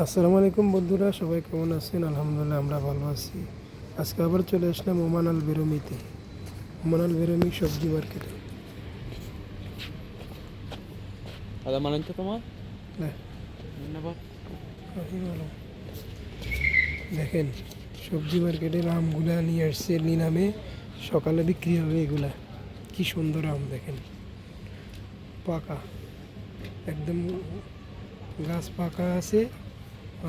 আসসালামু আলাইকুম বন্ধুরা, সবাই কেমন আছেন? আলহামদুলিল্লাহ আমরা ভালো আছি। আজকে আবার চলে আসলাম ওমান আল বেরুমিতে, ওমান আল বেরুমি সবজি মার্কেটে। هذا مال انت كمان؟ لا، ধন্যবাদ। দেখেন সবজি মার্কেটের আমগুলা নিয়ে আসছে নিলামে, সকালে বিক্রি হবে এগুলা। কি সুন্দর আম দেখেন, পাকা একদম, গাছ পাকা আছে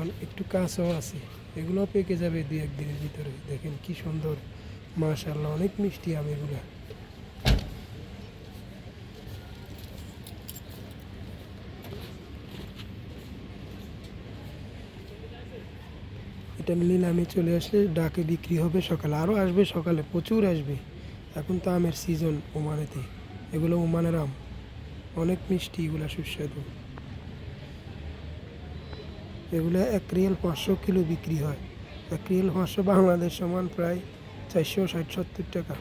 আর একটু কাঁচাও আছে। এগুলো পেকে যাবে দুই একদিনের ভিতরে। দেখেন কি সুন্দর, মাশাআল্লাহ, অনেক মিষ্টি আম এগুলা। এটা নিলামে চলে আসলে ডাকে বিক্রি হবে সকালে, আরও আসবে সকালে, প্রচুর আসবে। এখন তো আমের সিজন ওমানেতে, এগুলো ওমানের আম, অনেক মিষ্টি, এগুলো সুস্বাদু। এগুলো 1 রিয়াল 500 কিলো বিক্রি হয়। 1 রিয়াল 500 বাংলাদেশ সমান প্রায় 460-70 টাকা,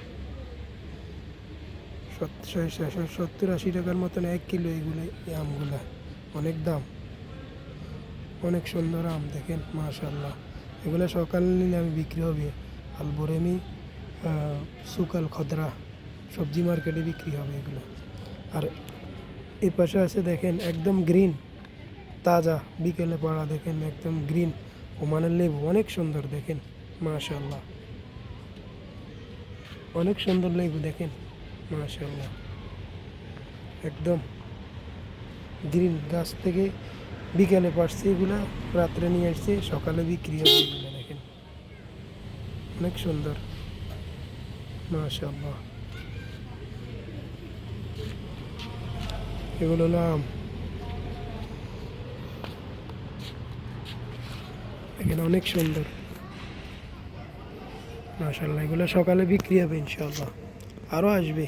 70-80 টাকার মতন 1 কিলো। এগুলো এই আমগুলা অনেক দাম, অনেক সুন্দর আম দেখেন, মাশাআল্লাহ। এগুলো সকাল নিলামে বিক্রি হবে আল বোরেমি সুকাল খদরা সবজি মার্কেটে বিক্রি হবে এগুলো। আর এই পাশে আছে দেখেন একদম গ্রিন, তাজা, বিকেলে পাড়া, দেখেন একদম গ্রিন ওমানের লেবু, অনেক সুন্দর দেখেন, মাশাআল্লাহ, অনেক সুন্দর লেবু দেখেন, মাশাআল্লাহ, একদম গ্রিন, গাছ থেকে বিকেলে পাড়ছে এগুলা, রাত্রে নিয়ে আসছে, সকালে বিক্রি হবে এগুলো। দেখেন অনেক সুন্দর, মাশাআল্লাহ। এগুলো হলো আম, এখানে অনেক সুন্দর, মাশাআল্লাহ। এগুলো সকালে বিক্রি হবে ইনশাআল্লাহ, আরও আসবে।